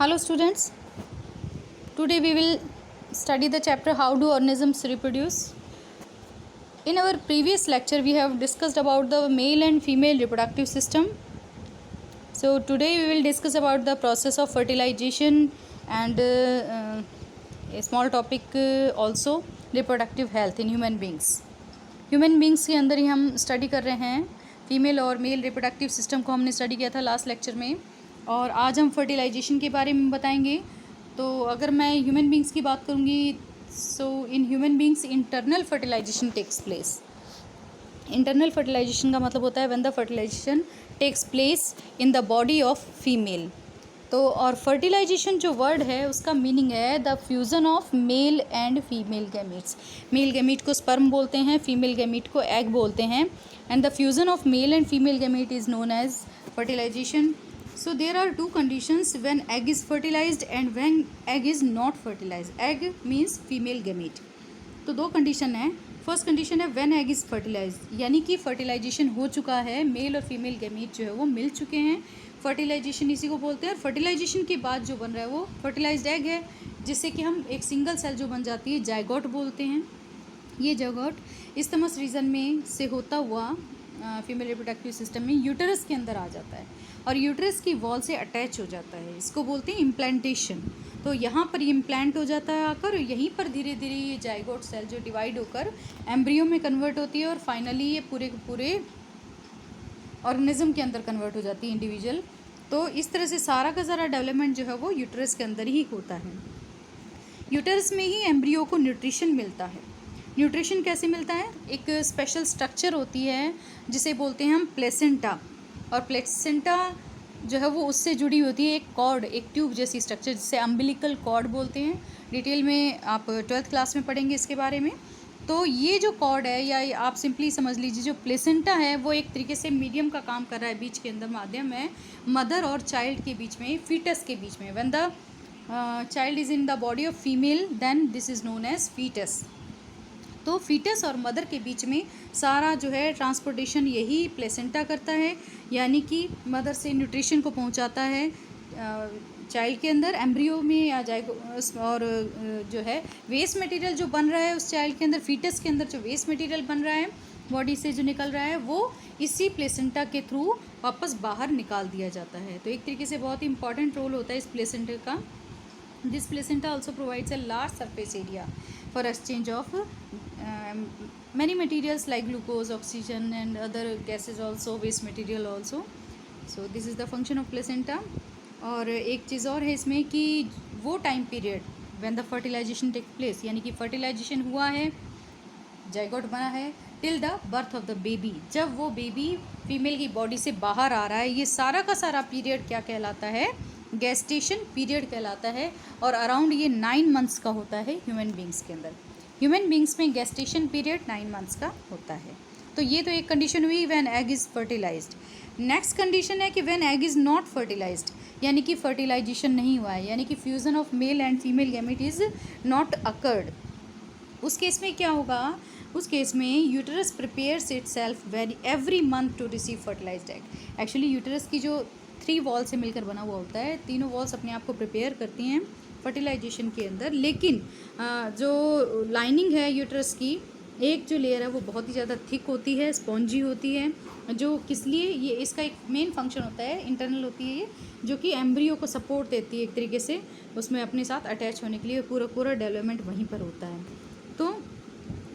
Hello students, today we will study the chapter how do organisms reproduce. In our previous lecture we have discussed about the male and female reproductive system. So today we will discuss about the process of fertilization and a small topic also reproductive health in human beings. Human beings के अंदर ही हम study कर रहे हैं female और mail reproductive system को हमने study किया था लास्ट लेक्चर में, और आज हम फर्टिलाइजेशन के बारे में बताएंगे. तो अगर मैं ह्यूमन बींग्स की बात करूँगी, so in human beings internal fertilization takes place. Internal fertilization का मतलब होता है when the fertilization takes place in the body of female. तो और फर्टिलाइजेशन जो वर्ड है उसका मीनिंग है the fusion of male and female gametes. Male gamete को स्पर्म बोलते हैं, फीमेल गैमीट को एग बोलते हैं, and the fusion of male and female gamete is known as fertilization. So there are two conditions when egg is fertilized and when egg is not fertilized. Egg means female gamete. तो दो condition है. First condition है when egg is fertilised, यानी कि fertilisation हो चुका है, mail और फीमेल गैमीट जो है वो मिल चुके हैं. फर्टिलाइजेशन इसी को बोलते हैं. और फर्टिलाइजेशन के बाद जो बन रहा है वो फर्टिलाइज्ड एग है, जिससे कि हम एक सिंगल सेल जो बन जाती है जायगोट बोलते हैं. ये जायगोट इस्टमस रीजन में से होता हुआ फीमेल रिप्रोडक्टिव सिस्टम में यूटरस के अंदर आ जाता है और यूटरस की वॉल से अटैच हो जाता है. इसको बोलते हैं इम्प्लांटेशन. तो यहाँ पर ये इम्प्लांट हो जाता है आकर, यहीं पर धीरे धीरे ये जायगोट सेल जो डिवाइड होकर एम्ब्रियो में कन्वर्ट होती है और फाइनली ये पूरे के पूरे ऑर्गेनिज्म के अंदर कन्वर्ट हो जाती है इंडिविजुअल. तो इस तरह से सारा का सारा डेवलपमेंट जो है वो यूटरस के अंदर ही होता है. यूटरस में ही एम्ब्रियो को न्यूट्रिशन मिलता है. न्यूट्रिशन कैसे मिलता है? एक स्पेशल स्ट्रक्चर होती है जिसे बोलते हैं हम प्लेसेंटा, और प्लेसेंटा जो है वो उससे जुड़ी होती है एक कॉर्ड, एक ट्यूब जैसी स्ट्रक्चर जिसे अम्बिलिकल कॉर्ड बोलते हैं. डिटेल में आप 12th क्लास में पढ़ेंगे इसके बारे में. तो ये जो कॉर्ड है, या आप सिंपली समझ लीजिए जो प्लेसेंटा है, वो एक तरीके से मीडियम का काम कर रहा है, बीच के अंदर माध्यम है मदर और चाइल्ड के बीच में, फीटस के बीच में. When the child is in the body of female then this is known as foetus. तो फीटस और मदर के बीच में सारा जो है ट्रांसपोर्टेशन यही प्लेसेंटा करता है, यानी कि मदर से न्यूट्रिशन को पहुंचाता है चाइल्ड के अंदर, एम्ब्रियो में आ जाएगा. और जो है वेस्ट मटेरियल जो बन रहा है उस चाइल्ड के अंदर, फीटस के अंदर जो वेस्ट मटेरियल बन रहा है बॉडी से जो निकल रहा है, वो इसी प्लेसेंटा के थ्रू वापस बाहर निकाल दिया जाता है. तो एक तरीके से बहुत ही इंपॉर्टेंट रोल होता है इस प्लेसेंटा का. This placenta also provides a large surface area for exchange of many materials like glucose, oxygen and other gases also, waste material also. So this is the function of placenta. और एक चीज़ और है इसमें कि वो time period when the fertilization take place, यानी कि fertilisation हुआ है, जायगोट बना है, till the birth of the baby, जब वो बेबी फीमेल की बॉडी से बाहर आ रहा है, ये सारा का सारा पीरियड क्या कहलाता है? गेस्टेशन पीरियड कहलाता है. और अराउंड ये 9 मंथ्स का होता है ह्यूमन बींग्स के अंदर. ह्यूमन बींग्स में गेस्टेशन पीरियड 9 मंथ्स का होता है. तो ये तो एक कंडीशन हुई when egg is fertilised. Next condition है कि when egg is not fertilised, यानी कि फर्टिलाइजेशन नहीं हुआ है, यानी कि fusion of male and female gamete is not occurred. उस केस में क्या होगा? उस केस में uterus prepares itself every month to receive fertilised egg. Actually uterus की जो 3 वॉल से मिलकर बना हुआ होता है, तीनों वॉल्स अपने आप को प्रिपेयर करती हैं फर्टिलाइजेशन के अंदर. लेकिन जो लाइनिंग है यूटरस की, एक जो लेयर है वो बहुत ही ज़्यादा थिक होती है, स्पॉन्जी होती है, जो किस लिए, ये इसका एक मेन फंक्शन होता है, इंटरनल होती है ये, जो कि एम्ब्रियो को सपोर्ट देती है एक तरीके से उसमें अपने साथ अटैच होने के लिए. पूरा पूरा डेवलपमेंट वहीं पर होता है. तो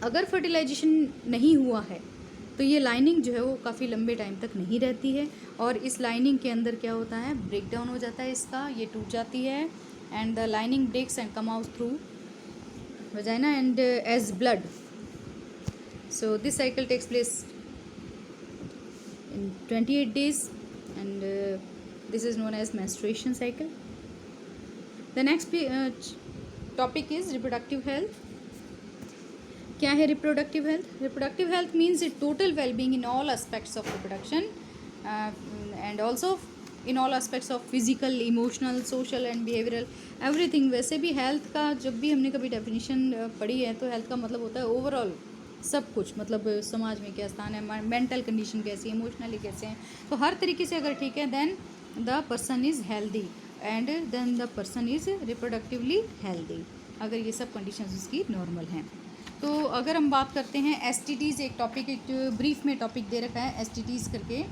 अगर फर्टिलाइजेशन नहीं हुआ है तो ये लाइनिंग जो है वो काफ़ी लंबे टाइम तक नहीं रहती है, और इस लाइनिंग के अंदर क्या होता है? ब्रेक डाउन हो जाता है इसका, ये टूट जाती है, and the lining breaks and come out through vagina and as blood. So this cycle takes place in 28 days and this is known as menstruation cycle. The next topic is reproductive health. क्या है reproductive health? Reproductive health means it total wellbeing in all aspects of reproduction and also in all aspects of physical, emotional, social and behavioural everything. वैसे भी health का जब भी हमने कभी definition पढ़ी है तो हेल्थ का मतलब होता है ओवरऑल सब कुछ, मतलब समाज में क्या स्थान है, मेंटल कंडीशन कैसी है, इमोशनली कैसे हैं, तो हर तरीके से अगर ठीक है then the person is healthy. And then the person is reproductively healthy, अगर ये सब कंडीशंस उसकी नॉर्मल हैं। तो अगर हम बात करते हैं एसटीडीज़, एक टॉपिक, एक ब्रीफ में टॉपिक दे रखा है एसटीडीज़ करके,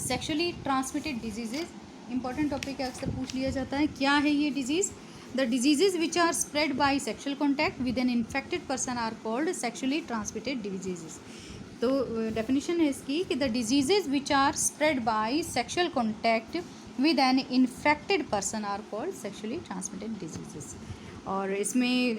sexually transmitted diseases, important topic है, अक्सर पूछ लिया जाता है क्या है ये disease. The diseases which are spread by sexual contact with an infected person are called sexually transmitted diseases. तो डेफिनेशन है इसकी कि the diseases which are spread by sexual contact with an infected person are called sexually transmitted diseases. और इसमें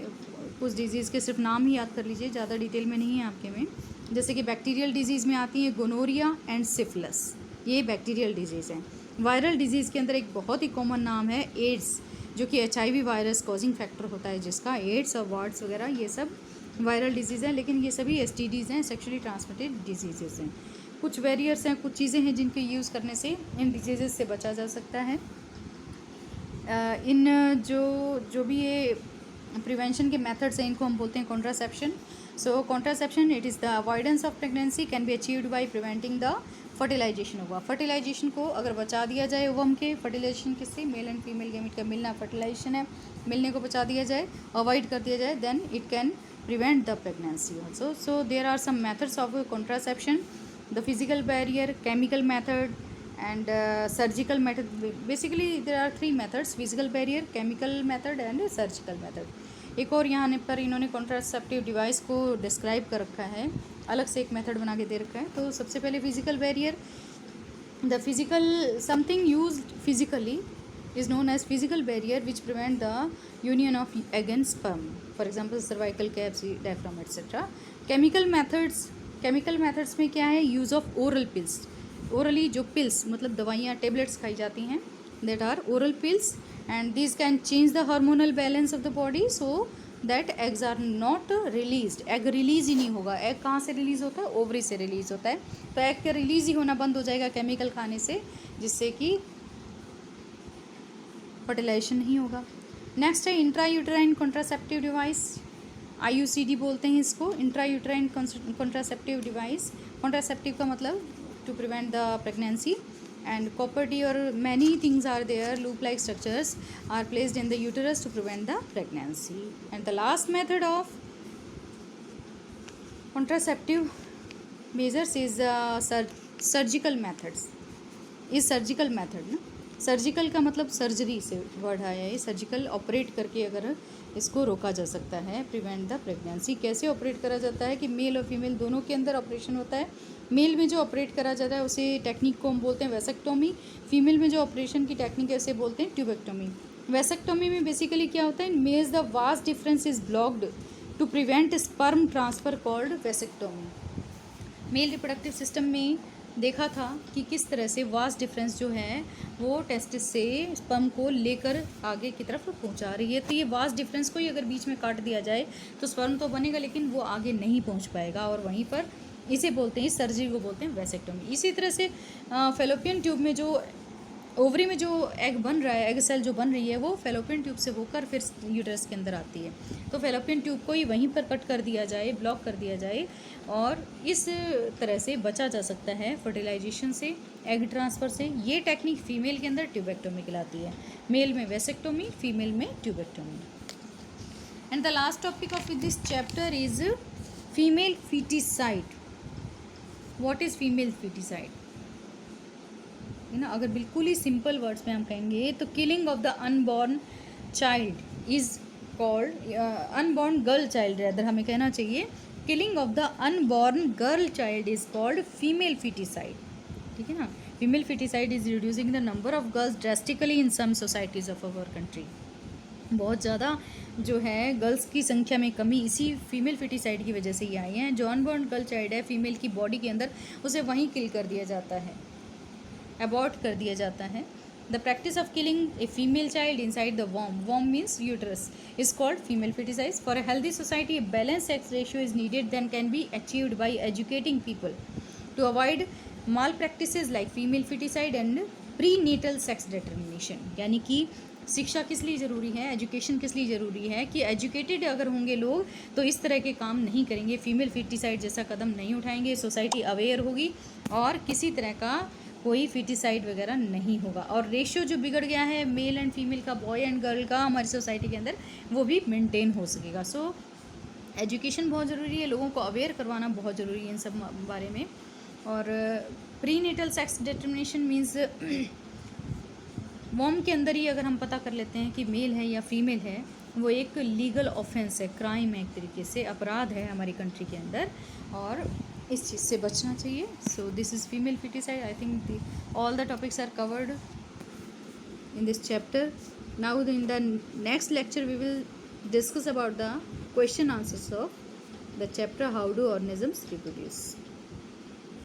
कुछ disease के सिर्फ नाम ही याद कर लीजिए, ज़्यादा डिटेल में नहीं है आपके में। जैसे कि बैक्टीरियल डिजीज़ में आती है गोनोरिया एंड सिफिलिस, ये बैक्टीरियल डिजीज़ हैं। वायरल डिजीज़ के अंदर एक बहुत ही कॉमन नाम है एड्स, जो कि HIV वायरस कॉजिंग फैक्टर होता है जिसका, एड्स और वार्ड्स वगैरह ये सब वायरल डिजीज़ हैं, लेकिन ये सभी STDs हैं, सेक्शुअली ट्रांसमिटेड डिजीज़ हैं। कुछ बैरियर्स हैं, कुछ चीज़ें हैं जिनके यूज़ करने से इन डिजीज़ से बचा जा सकता है। इन जो भी ये प्रिवेंशन के मेथड्स हैं इनको हम बोलते हैं contraception. So contraception, it is the avoidance of pregnancy can be achieved by preventing the fertilisation हुआ। फर्टिलाइजेशन को अगर बचा दिया जाए ओवम के, फर्टिलाइजेशन किससे, मेल एंड फीमेल गैमेट का मिलना फर्टिलाइजेशन है, मिलने को बचा दिया जाए, अवॉइड कर दिया जाए, then it can prevent the pregnancy also. So there are some methods of contraception: the physical barrier, chemical method and surgical method. Basically there are three methods: physical barrier, chemical method and surgical method. एक और यहाँ पर इन्होंने contraceptive device को describe कर रखा है, अलग से एक मेथड बना के दे रखा है। तो सबसे पहले physical barrier, the physical something used physically is known as physical barrier which prevent the union of egg and sperm, for example cervical caps, diaphragm etc. chemical methods में क्या है, use of oral pills, orally जो pills मतलब दवाइयाँ tablets खाई जाती हैं, that are oral pills and these can change the hormonal balance of the body so that eggs are not released. egg release ही नहीं होगा। egg कहाँ से release होता है, ओवरी से release होता है, तो egg का release ही होना बंद हो जाएगा केमिकल खाने से, जिससे कि फर्टिलाइजेशन नहीं होगा। नेक्स्ट है इंट्रायूटेराइन कॉन्ट्रासेप्टिव डिवाइस, IUCD बोलते हैं इसको, इंट्रायूटेराइन कॉन्ट्रासेप्टिव डिवाइस। कॉन्ट्रासेप्टिव का मतलब to prevent the pregnancy, and copper T और many things are there, loop like structures are placed in the uterus to prevent the pregnancy. And the last method of contraceptive measures is surgical methods, is surgical method ना, surgical का मतलब surgery से word आया है, surgical operate करके अगर इसको रोका जा सकता है, प्रिवेंट द प्रेगनेंसी। कैसे ऑपरेट करा जाता है कि मेल और फीमेल दोनों के अंदर ऑपरेशन होता है। मेल में जो ऑपरेट करा जाता है उसे टेक्निक को हम बोलते हैं वेसेक्टोमी, फीमेल में जो ऑपरेशन की टेक्निक है उसे बोलते हैं ट्यूबेक्टोमी। वेसेक्टोमी में बेसिकली क्या होता है, मेज the vas deferens is blocked to prevent sperm transfer called vasectomy. Male reproductive system में देखा था कि किस तरह से वास्ट डिफरेंस जो है वो टेस्टिस से स्पर्म को लेकर आगे की तरफ पहुंचा रही है। तो ये वास्ट डिफरेंस को ही अगर बीच में काट दिया जाए तो स्पर्म तो बनेगा लेकिन वो आगे नहीं पहुंच पाएगा, और वहीं पर इसे बोलते हैं, इस सर्जरी को बोलते हैं वेसेक्टोमी। इसी तरह से फेलोपियन ट्यूब में जो ओवरी में जो एग बन रहा है, एग सेल जो बन रही है वो फेलोपियन ट्यूब से होकर फिर यूटरस के अंदर आती है। तो फेलोपियन ट्यूब को ही वहीं पर कट कर दिया जाए, ब्लॉक कर दिया जाए, और इस तरह से बचा जा सकता है फर्टिलाइजेशन से, एग ट्रांसफ़र से। ये टेक्निक फीमेल के अंदर ट्यूबेक्टोमी कहलाती है, मेल में वेसेक्टोमी, फीमेल में tubectomy. And the last topic of this chapter is female foeticide. What is female foeticide है ना, अगर बिल्कुल ही सिंपल वर्ड्स में हम कहेंगे तो killing of the unborn child is called, unborn girl child rather हमें कहना चाहिए, killing of the unborn girl child is called female foeticide. ठीक है ना, female foeticide is reducing the number of girls drastically in some societies of our country. बहुत ज़्यादा जो है गर्ल्स की संख्या में कमी इसी फीमेल फीटिसाइड की वजह से ही आई है। जो अनबॉर्न गर्ल चाइल्ड है फीमेल की बॉडी के अंदर, उसे वहीं किल कर दिया जाता है, अबॉर्ट कर दिया जाता है। The practice of killing a female child inside the womb means uterus is called female foeticide. For a healthy society balance sex ratio is needed then can be achieved by educating people to avoid malpractices like female foeticide and prenatal sex determination. यानी कि शिक्षा किस लिए ज़रूरी है, education किस लिए ज़रूरी है कि एजुकेटेड अगर होंगे लोग तो इस तरह के काम नहीं करेंगे, फीमेल फीटिसाइड जैसा कदम नहीं उठाएंगे, सोसाइटी अवेयर होगी और किसी तरह का कोई फिटिसाइड वगैरह नहीं होगा। और रेशियो जो बिगड़ गया है मेल एंड फीमेल का, बॉय एंड गर्ल का हमारी सोसाइटी के अंदर, वो भी मेंटेन हो सकेगा। सो एजुकेशन बहुत ज़रूरी है, लोगों को अवेयर करवाना बहुत ज़रूरी है इन सब बारे में। और prenatal sex determination means womb के अंदर ही अगर हम पता कर लेते हैं कि मेल है या फीमेल है, वो एक लीगल ऑफेंस है, क्राइम है, एक तरीके से अपराध है हमारी कंट्री के अंदर, और इस चीज़ से बचना चाहिए। So this is female foeticide. I think all the topics are covered in this chapter. Now in the next lecture we will discuss about the question answers of the chapter how do organisms reproduce.